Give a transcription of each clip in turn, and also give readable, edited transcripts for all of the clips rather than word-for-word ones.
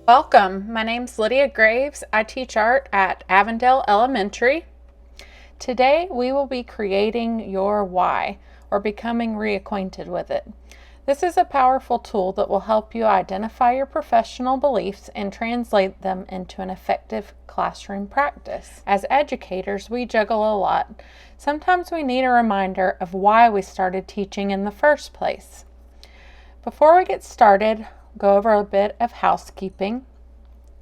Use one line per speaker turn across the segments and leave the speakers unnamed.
Welcome. My name's Lydia Graves. I teach art at Avondale Elementary. Today we will be creating your why, or becoming reacquainted with it. This is a powerful tool that will help you identify your professional beliefs and translate them into an effective classroom practice. As educators, we juggle a lot. Sometimes we need a reminder of why we started teaching in the first place. Before we get started, go over a bit of housekeeping.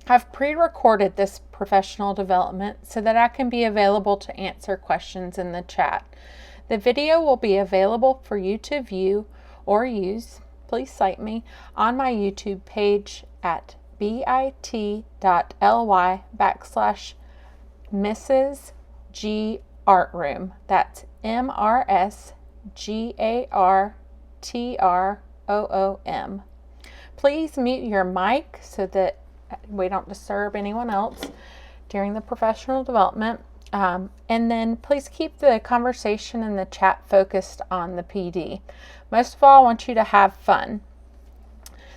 I've pre-recorded this professional development so that I can be available to answer questions in the chat. The video will be available for you to view or use, please cite me, on my YouTube page at bit.ly/Mrs. G Art Room. That's MRSGARTROOM. Please mute your mic so that we don't disturb anyone else during the professional development. And then please keep the conversation in the chat focused on the PD. Most of all, I want you to have fun.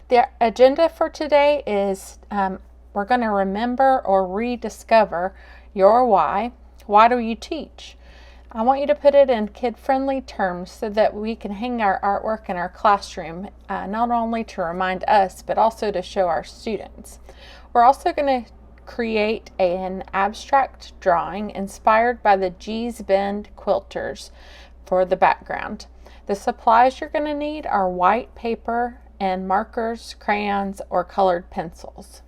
The agenda for today is we're going to remember or rediscover your why. Why do you teach? I want you to put it in kid-friendly terms so that we can hang our artwork in our classroom, not only to remind us, but also to show our students. We're also going to create an abstract drawing inspired by the G's Bend quilters for the background. The supplies you're going to need are white paper and markers, crayons, or colored pencils.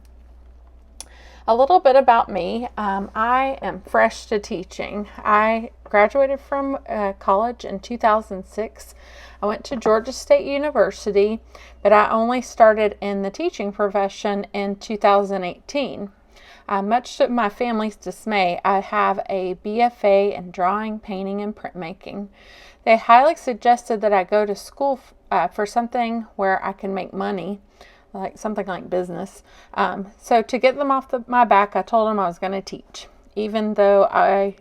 A little bit about me. I am fresh to teaching. I graduated from college in 2006. I went to Georgia State University, but I only started in the teaching profession in 2018. Much to my family's dismay, I have a BFA in drawing, painting, and printmaking. They highly suggested that I go to school for something where I can make money, like something like business. So to get them off my back, I told them I was going to teach, even though I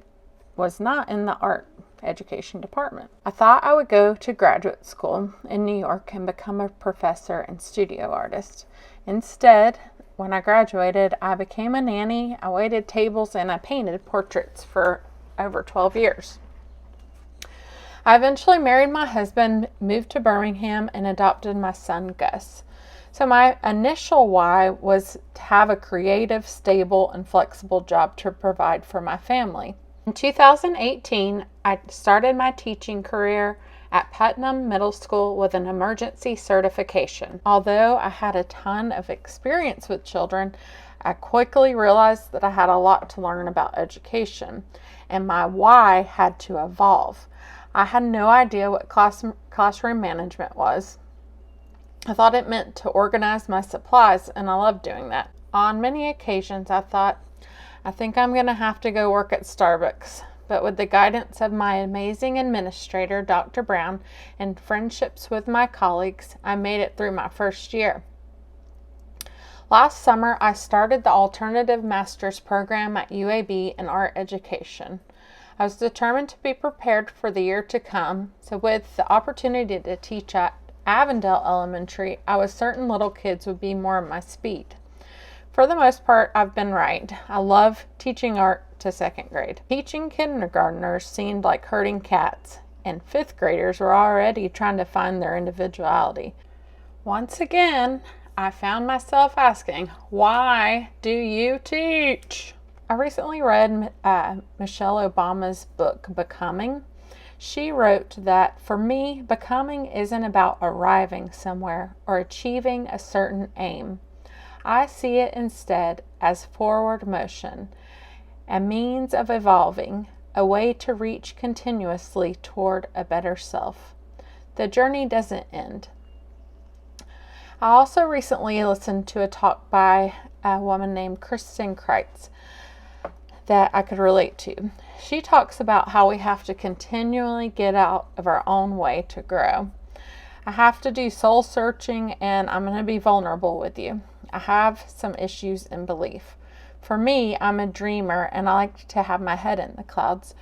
was not in the art education department. I thought I would go to graduate school in New York and become a professor and studio artist. Instead, when I graduated, I became a nanny, I waited tables, and I painted portraits for over 12 years. I eventually married my husband, moved to Birmingham, and adopted my son, Gus. So my initial why was to have a creative, stable, and flexible job to provide for my family. In 2018, I started my teaching career at Putnam Middle School with an emergency certification. Although I had a ton of experience with children, I quickly realized that I had a lot to learn about education, and my why had to evolve. I had no idea what classroom management was. I thought it meant to organize my supplies, and I loved doing that. On many occasions, I thought, I think I'm going to have to go work at Starbucks. But with the guidance of my amazing administrator, Dr. Brown, and friendships with my colleagues, I made it through my first year. Last summer, I started the Alternative Master's program at UAB in art education. I was determined to be prepared for the year to come, so with the opportunity to teach at Avondale Elementary, I was certain little kids would be more my speed. For the most part, I've been right. I love teaching art to second grade. Teaching kindergartners seemed like herding cats, and fifth graders were already trying to find their individuality. Once again, I found myself asking, why do you teach? I recently read Michelle Obama's book, Becoming. She wrote that, for me, becoming isn't about arriving somewhere or achieving a certain aim. I see it instead as forward motion, a means of evolving, a way to reach continuously toward a better self. The journey doesn't end. I also recently listened to a talk by a woman named Kristen Kreitz that I could relate to. She talks about how we have to continually get out of our own way to grow. I have to do soul searching, and I'm going to be vulnerable with you. I have some issues in belief. For me, I'm a dreamer and I like to have my head in the clouds,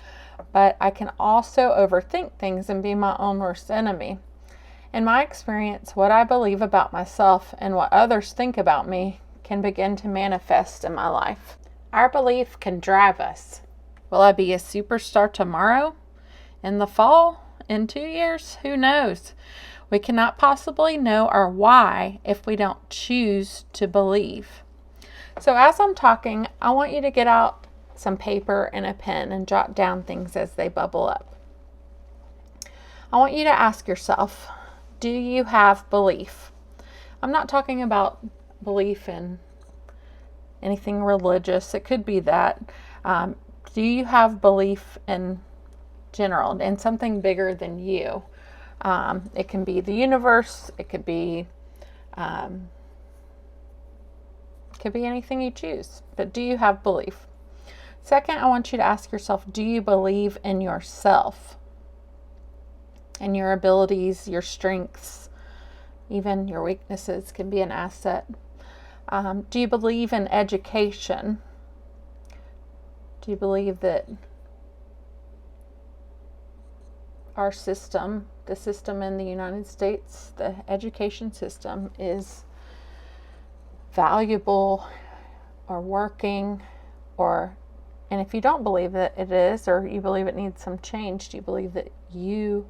but I can also overthink things and be my own worst enemy. In my experience, what I believe about myself and what others think about me can begin to manifest in my life. Our belief can drive us. Will I be a superstar tomorrow? In the fall? In 2 years? Who knows? We cannot possibly know our why if we don't choose to believe. So as I'm talking, I want you to get out some paper and a pen and jot down things as they bubble up. I want you to ask yourself, do you have belief? I'm not talking about belief in anything religious. It could be that. Do you have belief in general, in something bigger than you? It can be the universe. It could be anything you choose. But do you have belief? Second, I want you to ask yourself, do you believe in yourself? And your abilities, your strengths, even your weaknesses can be an asset. Do you believe in education? Do you believe that our system, the system in the United States, the education system, is valuable or working? And if you don't believe that it is, or you believe it needs some change, do you believe that you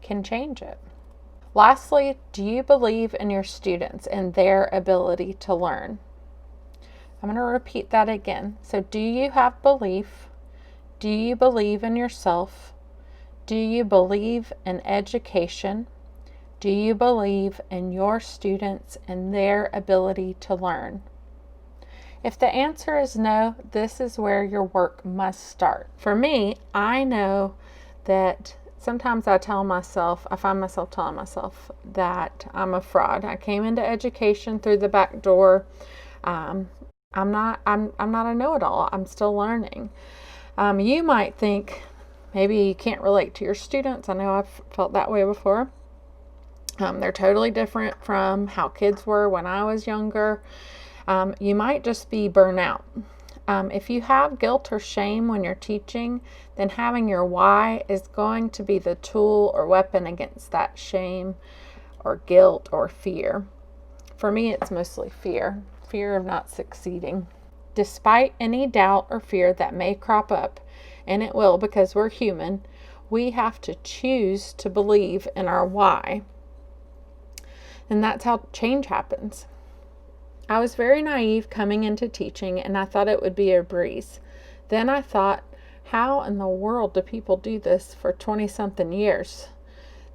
can change it? Lastly, do you believe in your students and their ability to learn? I'm going to repeat that again. So do you have belief? Do you believe in yourself? Do you believe in education? Do you believe in your students and their ability to learn? If the answer is no, this is where your work must start. For me, I know that sometimes I find myself telling myself that I'm a fraud. I came into education through the back door. I'm not a know-it-all. I'm still learning. You might think maybe you can't relate to your students. I know I've felt that way before. They're totally different from how kids were when I was younger. You might just be burnout. If you have guilt or shame when you're teaching, then having your why is going to be the tool or weapon against that shame or guilt or fear. For me, it's mostly fear of not succeeding. Despite any doubt or fear that may crop up, and it will because we're human, we have to choose to believe in our why. And that's how change happens. I was very naive coming into teaching, and I thought it would be a breeze. Then I thought, how in the world do people do this for 20-something years?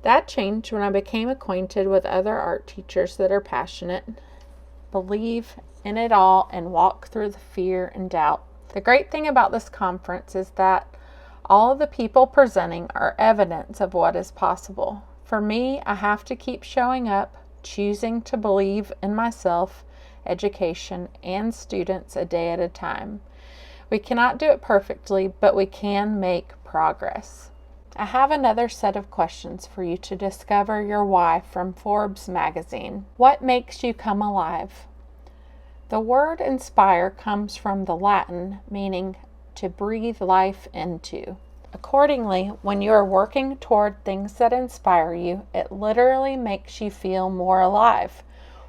That changed when I became acquainted with other art teachers that are passionate, believe in it all, and walk through the fear and doubt. The great thing about this conference is that all of the people presenting are evidence of what is possible. For me, I have to keep showing up, choosing to believe in myself, education, and students a day at a time. We cannot do it perfectly, but we can make progress. I have another set of questions for you to discover your why from Forbes magazine. What makes you come alive? The word inspire comes from the Latin meaning to breathe life into. Accordingly, when you are working toward things that inspire you, it literally makes you feel more alive.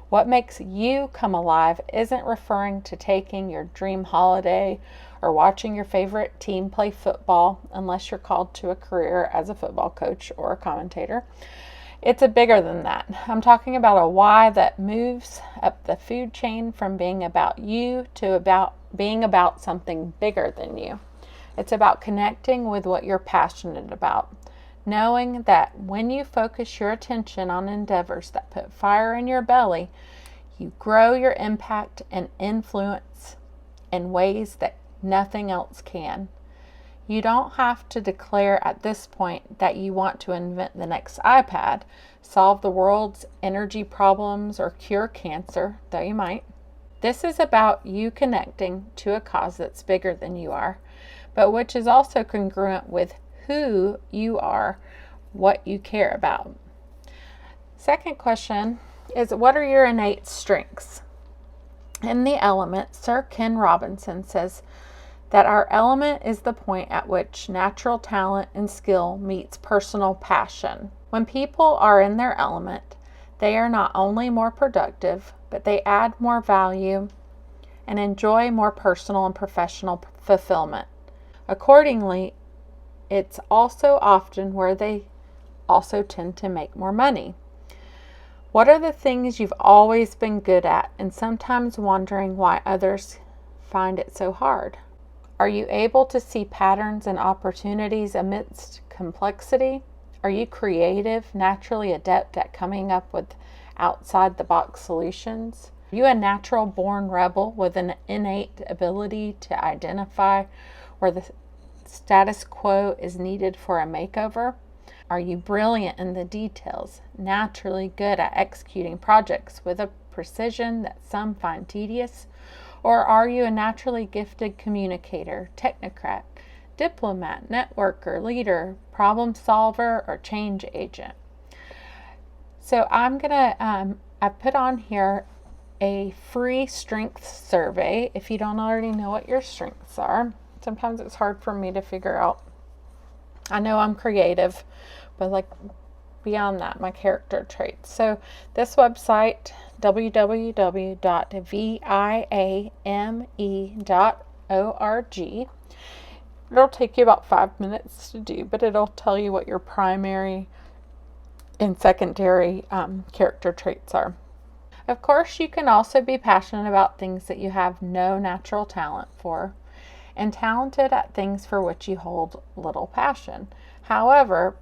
What makes you come alive isn't referring to taking your dream holiday or watching your favorite team play football, unless you're called to a career as a football coach or a commentator. It's bigger than that. I'm talking about a why that moves up the food chain from being about you to being about something bigger than you. It's about connecting with what you're passionate about. Knowing that when you focus your attention on endeavors that put fire in your belly, you grow your impact and influence in ways that nothing else can. You don't have to declare at this point that you want to invent the next iPad, solve the world's energy problems, or cure cancer, though you might. This is about you connecting to a cause that's bigger than you are, but which is also congruent with who you are, what you care about. Second question is, what are your innate strengths? In The Element, Sir Ken Robinson says that our element is the point at which natural talent and skill meets personal passion. When people are in their element, They are not only more productive, but they add more value and enjoy more personal and professional fulfillment. Accordingly, it's also often where they also tend to make more money. What are the things you've always been good at and sometimes wondering why others find it so hard? Are you able to see patterns and opportunities amidst complexity? Are you creative, naturally adept at coming up with outside-the-box solutions? Are you a natural-born rebel with an innate ability to identify where the status quo is needed for a makeover? Are you brilliant in the details, naturally good at executing projects with a precision that some find tedious? Or are you a naturally gifted communicator, technocrat, diplomat, networker, leader, problem solver, or change agent? So I've put on here a free strengths survey if you don't already know what your strengths are. Sometimes it's hard for me to figure out. I know I'm creative, but beyond that, my character traits. So this website, www.viame.org, it'll take you about 5 minutes to do, but it'll tell you what your primary and secondary character traits are. Of course, you can also be passionate about things that you have no natural talent for, and talented at things for which you hold little passion. However,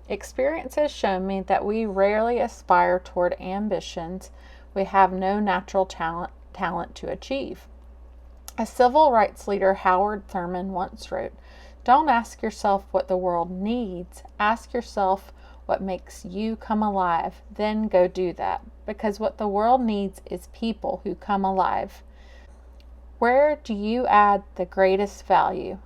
experience has shown me that we rarely aspire toward ambitions we have no natural talent to achieve. A civil rights leader, Howard Thurman, once wrote, "Don't ask yourself what the world needs. Ask yourself what makes you come alive. Then go do that. Because what the world needs is people who come alive." Where do you add the greatest value?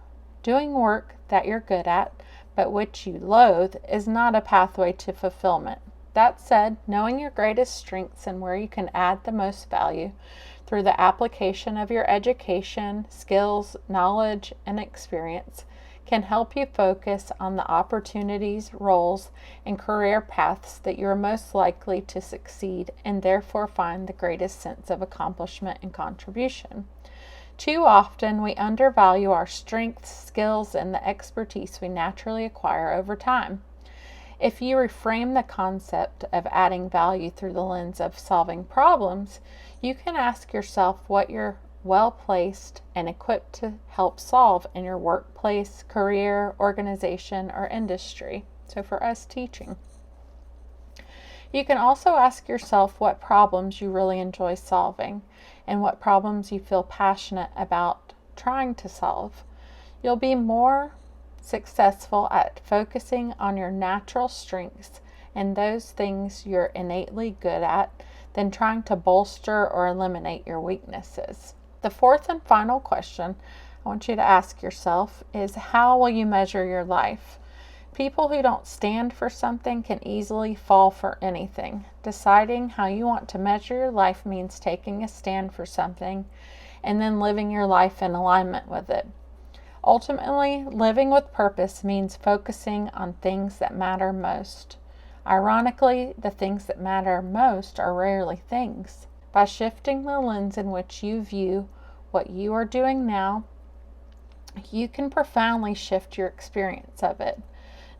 Doing work that you're good at, but which you loathe, is not a pathway to fulfillment. That said, knowing your greatest strengths and where you can add the most value through the application of your education, skills, knowledge, and experience can help you focus on the opportunities, roles, and career paths that you're most likely to succeed and therefore find the greatest sense of accomplishment and contribution. Too often, we undervalue our strengths, skills, and the expertise we naturally acquire over time. If you reframe the concept of adding value through the lens of solving problems, you can ask yourself what you're well placed and equipped to help solve in your workplace, career, organization, or industry. So for us, teaching. You can also ask yourself what problems you really enjoy solving and what problems you feel passionate about trying to solve. You'll be more successful at focusing on your natural strengths and those things you're innately good at than trying to bolster or eliminate your weaknesses. The fourth and final question I want you to ask yourself is, how will you measure your life? People who don't stand for something can easily fall for anything. Deciding how you want to measure your life means taking a stand for something and then living your life in alignment with it. Ultimately, living with purpose means focusing on things that matter most. Ironically, the things that matter most are rarely things. By shifting the lens in which you view what you are doing now, you can profoundly shift your experience of it.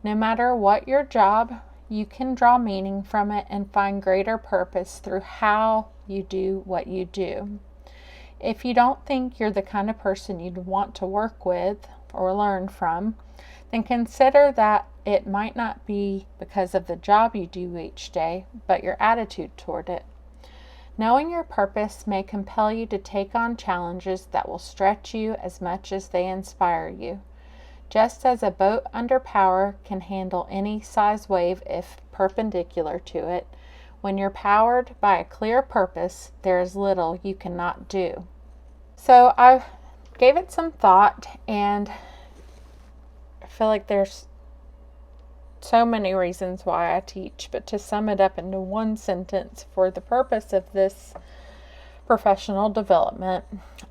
No matter what your job, you can draw meaning from it and find greater purpose through how you do what you do. If you don't think you're the kind of person you'd want to work with or learn from, then consider that it might not be because of the job you do each day, but your attitude toward it. Knowing your purpose may compel you to take on challenges that will stretch you as much as they inspire you. Just as a boat under power can handle any size wave if perpendicular to it, when you're powered by a clear purpose, there is little you cannot do. So I gave it some thought, and I feel like there's so many reasons why I teach, but to sum it up into one sentence, for the purpose of this professional development,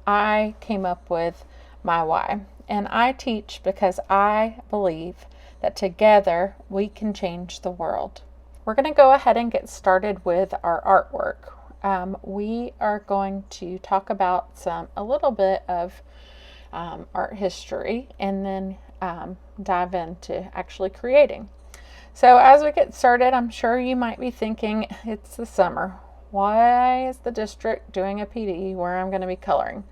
I came up with my why. And I teach because I believe that together we can change the world. we're going to go ahead and get started with our artwork. We are going to talk about a little bit of art history, and then dive into actually creating. So as we get started, I'm sure you might be thinking, it's the summer. Why is the district doing a PD where I'm going to be coloring?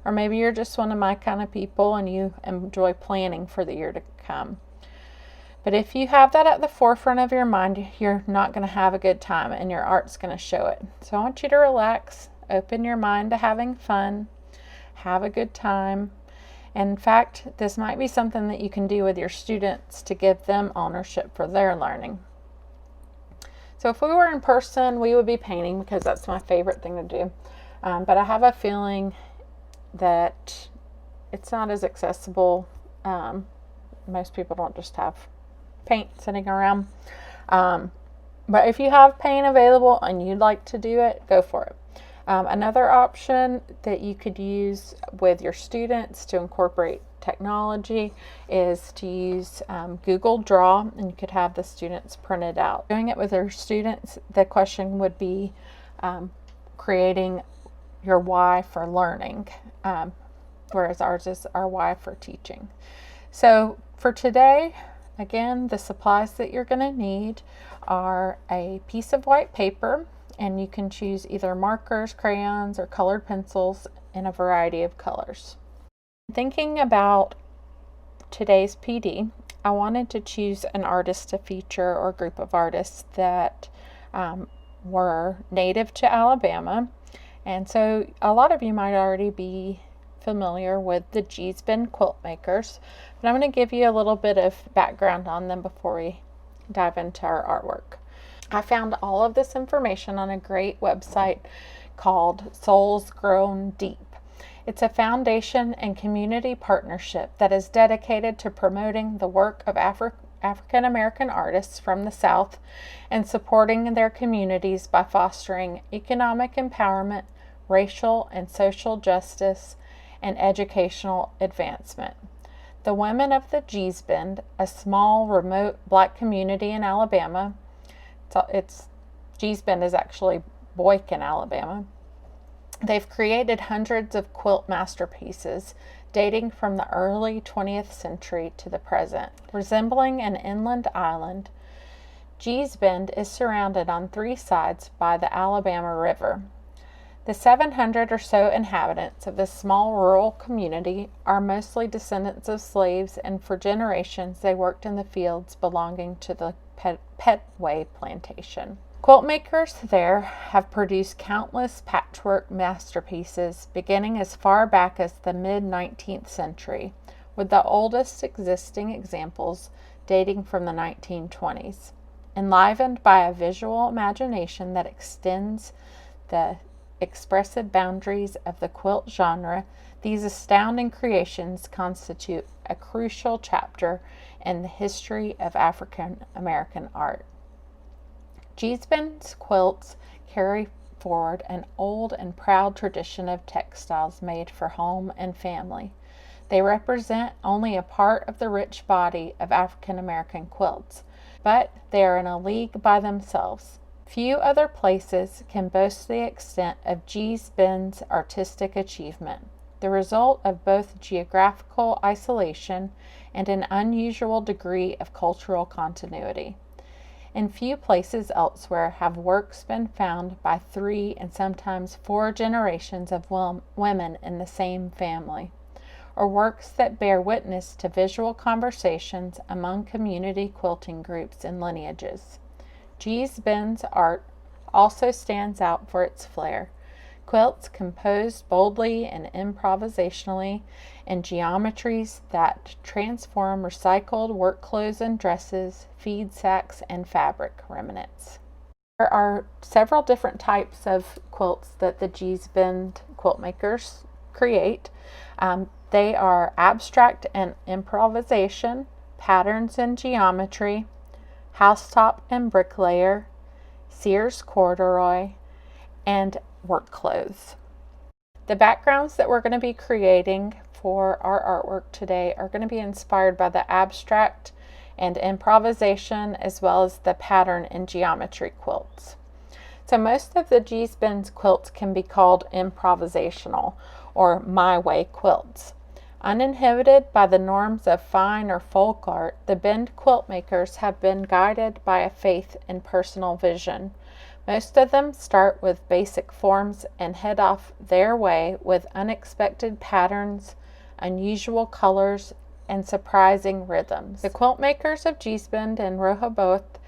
Or maybe you're just one of my kind of people and you enjoy planning for the year to come. But if you have that at the forefront of your mind, you're not going to have a good time, and your art's going to show it. So I want you to relax, open your mind to having fun, have a good time. In fact, this might be something that you can do with your students to give them ownership for their learning. So if we were in person, we would be painting because that's my favorite thing to do. But I have a feeling that it's not as accessible. Most people don't just have paint sitting around. But if you have paint available and you'd like to do it, go for it. Another option that you could use with your students to incorporate technology is to use Google Draw, and you could have the students print it out. Doing it with your students, the question would be creating your why for learning, whereas ours is our why for teaching. So for today, again, the supplies that you're going to need are a piece of white paper, and you can choose either markers, crayons, or colored pencils in a variety of colors. Thinking about today's PD, I wanted to choose an artist to feature, or group of artists that were native to Alabama. And so a lot of you might already be familiar with the Juggle quilt makers, but I'm going to give you a little bit of background on them before we dive into our artwork. I found all of this information on a great website called Souls Grown Deep. It's a foundation and community partnership that is dedicated to promoting the work of African American artists from the South and supporting their communities by fostering economic empowerment, racial and social justice, and educational advancement. The women of the Juggle, a small, remote Black community in Alabama, Juggle is actually Boykin, Alabama. They've created hundreds of quilt masterpieces dating from the early 20th century to the present. Resembling an inland island, Juggle is surrounded on three sides by the Alabama River. The 700 or so inhabitants of this small rural community are mostly descendants of slaves, and for generations they worked in the fields belonging to the Petway plantation. Quilt makers there have produced countless patchwork masterpieces beginning as far back as the mid-19th century, with the oldest existing examples dating from the 1920s. Enlivened by a visual imagination that extends the expressive boundaries of the quilt genre, these astounding creations constitute a crucial chapter in the history of African American art. Juggle's quilts carry forward an old and proud tradition of textiles made for home and family. They represent only a part of the rich body of African American quilts, but they are in a league by themselves. Few other places can boast the extent of Juggle's artistic achievement, the result of both geographical isolation and an unusual degree of cultural continuity. In few places elsewhere have works been found by 3 and sometimes 4 generations of women in the same family, or works that bear witness to visual conversations among community quilting groups and lineages. Juggle's art also stands out for its flair. Quilts composed boldly and improvisationally in geometries that transform recycled work clothes and dresses, feed sacks, and fabric remnants. There are several different types of quilts that the Juggle quilt makers create. They are abstract and improvisation, patterns and geometry, housetop and bricklayer, Sears corduroy, and work clothes. The backgrounds that we're going to be creating for our artwork today are going to be inspired by the abstract and improvisation, as well as the pattern and geometry quilts. So most of the Gee's-Bend quilts can be called improvisational or my way quilts. Uninhibited by the norms of fine or folk art, the Bend quilt makers have been guided by a faith in personal vision. Most of them start with basic forms and head off their way with unexpected patterns, unusual colors, and surprising rhythms. The quilt makers of Gee's-Bend and Rehoboth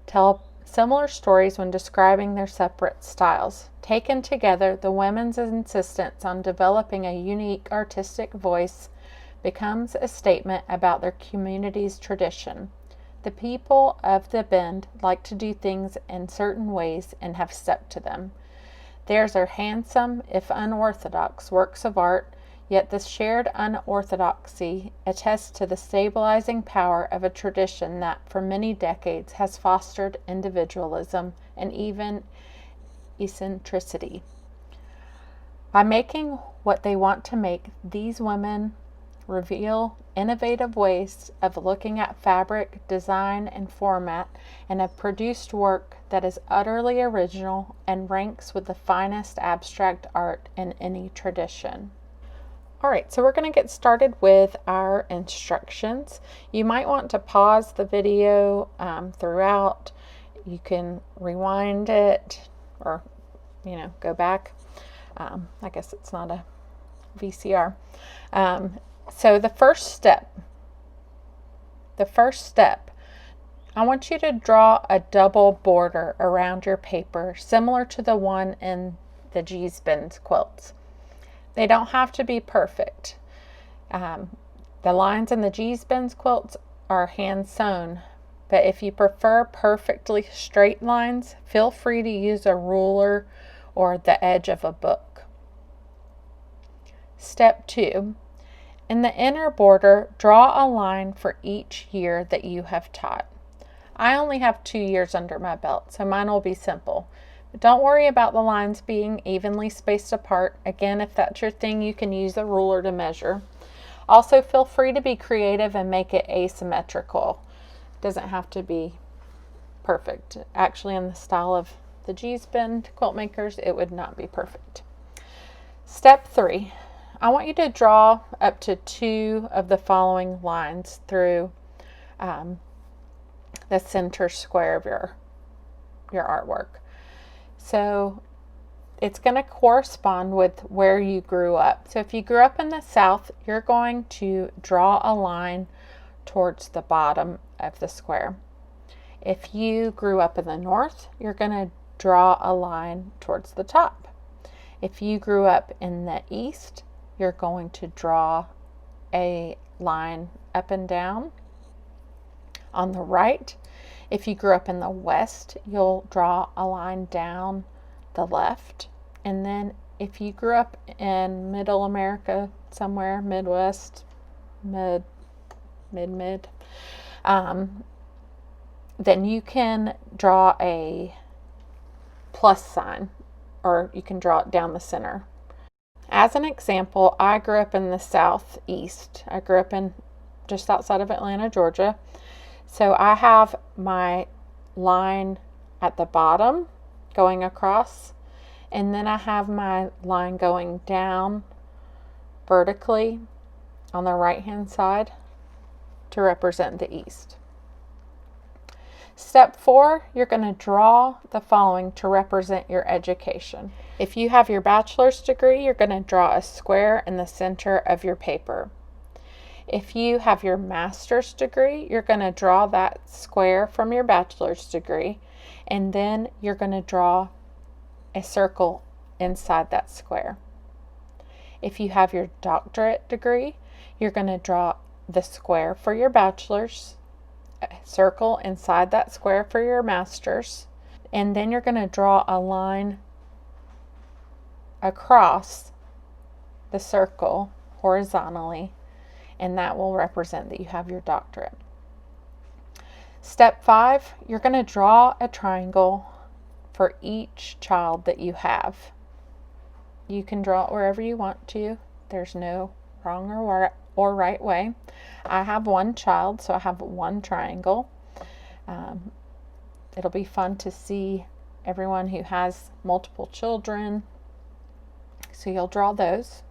tell similar stories when describing their separate styles. Taken together, the women's insistence on developing a unique artistic voice becomes a statement about their community's tradition. The people of the Bend like to do things in certain ways and have stuck to them. Theirs are handsome, if unorthodox, works of art, yet the shared unorthodoxy attests to the stabilizing power of a tradition that for many decades has fostered individualism and even eccentricity. By making what they want to make, these women reveal innovative ways of looking at fabric, design, and format, and have produced work that is utterly original and ranks with the finest abstract art in any tradition. Alright, so we're going to get started with our instructions. You might want to pause the video throughout. You can rewind it or, go back. I guess it's not a VCR. So the first step, I want you to draw a double border around your paper, similar to the one in the Gee's-Bend quilts. They don't have to be perfect. The lines in the Gee's-Bend quilts are hand sewn, but if you prefer perfectly straight lines, feel free to use a ruler or the edge of a book. Step 2. In the inner border, draw a line for each year that you have taught. I only have 2 years under my belt, so mine will be simple. But don't worry about the lines being evenly spaced apart. Again, if that's your thing, you can use a ruler to measure. Also, feel free to be creative and make it asymmetrical. It doesn't have to be perfect. Actually, in the style of the Gee's-Bend quilt makers, it would not be perfect. Step 3. I want you to draw up to 2 of the following lines through the center square of your artwork. So it's going to correspond with where you grew up. So if you grew up in the South, you're going to draw a line towards the bottom of the square. If you grew up in the North, you're going to draw a line towards the top. If you grew up in the East, you're going to draw a line up and down. On the right, if you grew up in the West, you'll draw a line down the left. And then if you grew up in Middle America, somewhere, Midwest, mid, then you can draw a plus sign, or you can draw it down the center. As an example, I grew up in the Southeast. I grew up in just outside of Atlanta, Georgia. So I have my line at the bottom going across, and then I have my line going down vertically on the right hand side to represent the East. Step 4, you're going to draw the following to represent your education. If you have your bachelor's degree, you're going to draw a square in the center of your paper. If you have your master's degree, you're going to draw that square from your bachelor's degree, and then you're going to draw a circle inside that square. If you have your doctorate degree, you're going to draw the square for your bachelor's, a circle inside that square for your master's, and then you're going to draw a line across the circle horizontally, and that will represent that you have your doctorate. Step 5, you're going to draw a triangle for each child that you have. You can draw it wherever you want to. There's no wrong or or right way. I have one child, so I have one triangle. It'll be fun to see everyone who has multiple children. So you'll draw those.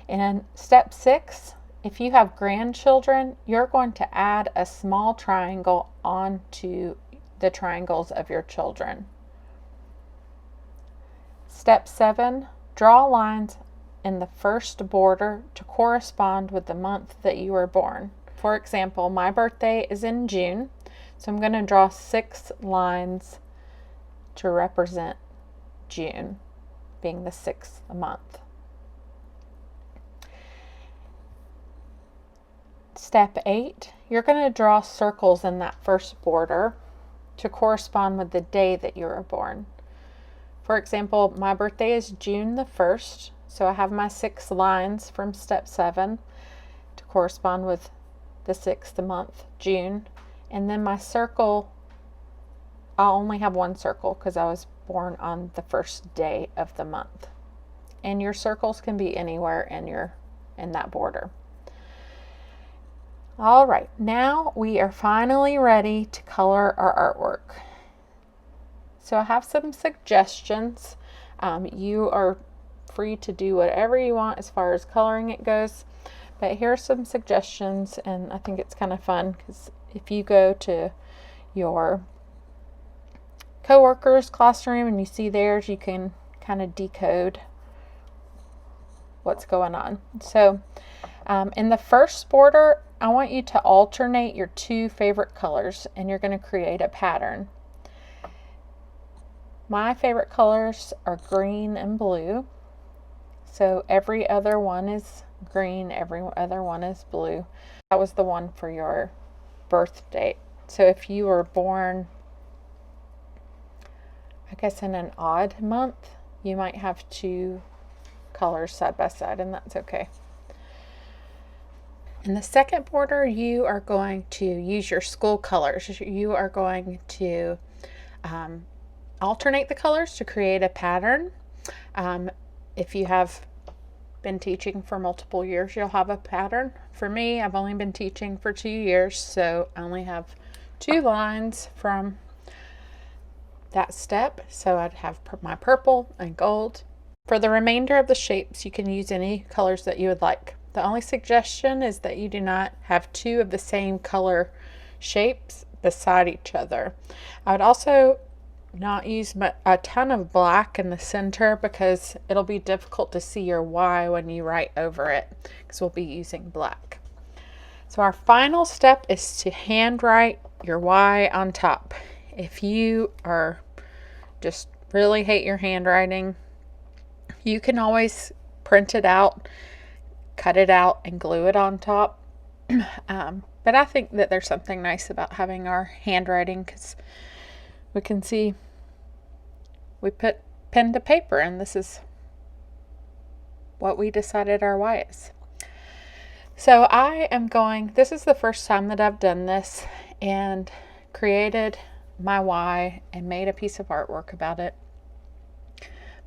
And step 6, if you have grandchildren, you're going to add a small triangle onto the triangles of your children. Step 7, draw lines in the first border to correspond with the month that you were born. For example, my birthday is in June, so I'm going to draw 6 lines to represent June, being the 6th month. Step 8, you're going to draw circles in that first border to correspond with the day that you were born. For example, my birthday is June the 1st, so I have my 6 lines from step 7 to correspond with the 6th month, June. And then my circle, I'll only have one circle because I was born on the first day of the month. And your circles can be anywhere in that border. All right, now we are finally ready to color our artwork. So I have some suggestions. You are free to do whatever you want as far as coloring it goes, but here are some suggestions, and I think it's kind of fun because if you go to your coworker's classroom and you see theirs, you can kind of decode what's going on. So in the first border, I want you to alternate your 2 favorite colors, and you're going to create a pattern. My favorite colors are green and blue. So every other one is green, every other one is blue. That was the one for your birth date. So if you were born, I guess in an odd month, you might have 2 colors side by side, and that's okay. In the second border, you are going to use your school colors. You are going to alternate the colors to create a pattern. If you have been teaching for multiple years, you'll have a pattern. For me, I've only been teaching for 2 years, so I only have 2 lines from that step. So I'd have my purple and gold. For the remainder of the shapes, you can use any colors that you would like. The only suggestion is that you do not have 2 of the same color shapes beside each other. I would also not use a ton of black in the center because it'll be difficult to see your Y when you write over it, because we'll be using black. So our final step is to handwrite your Y on top. If you are just really hate your handwriting, you can always print it out, cut it out, and glue it on top. But I think that there's something nice about having our handwriting, because we can see we put pen to paper, and this is what we decided our Y is. So this is the first time that I've done this and created my Y and made a piece of artwork about it.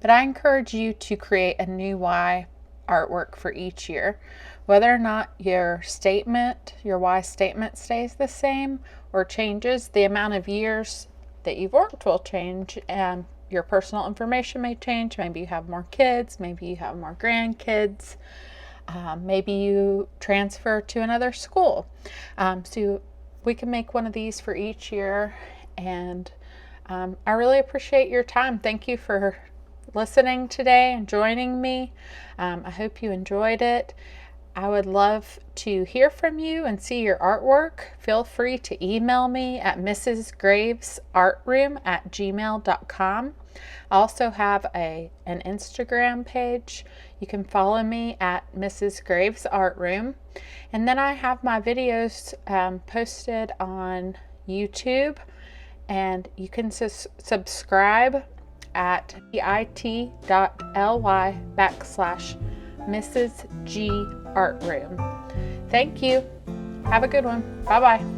But I encourage you to create a new Y artwork for each year. Whether or not your Y statement stays the same or changes, the amount of years that you've worked will change, and your personal information may change. Maybe you have more kids, maybe you have more grandkids, maybe you transfer to another school. So we can make one of these for each year, and I really appreciate your time. Thank you for listening today and joining me. I hope you enjoyed it. I would love to hear from you and see your artwork. Feel free to email me at mrsgravesartroom@gmail.com. I also have an Instagram page. You can follow me at Mrs. Graves Art Room. And then I have my videos posted on YouTube, and you can subscribe at bit.ly/Mrs. G Art Room. Thank you. Have a good one. Bye-bye.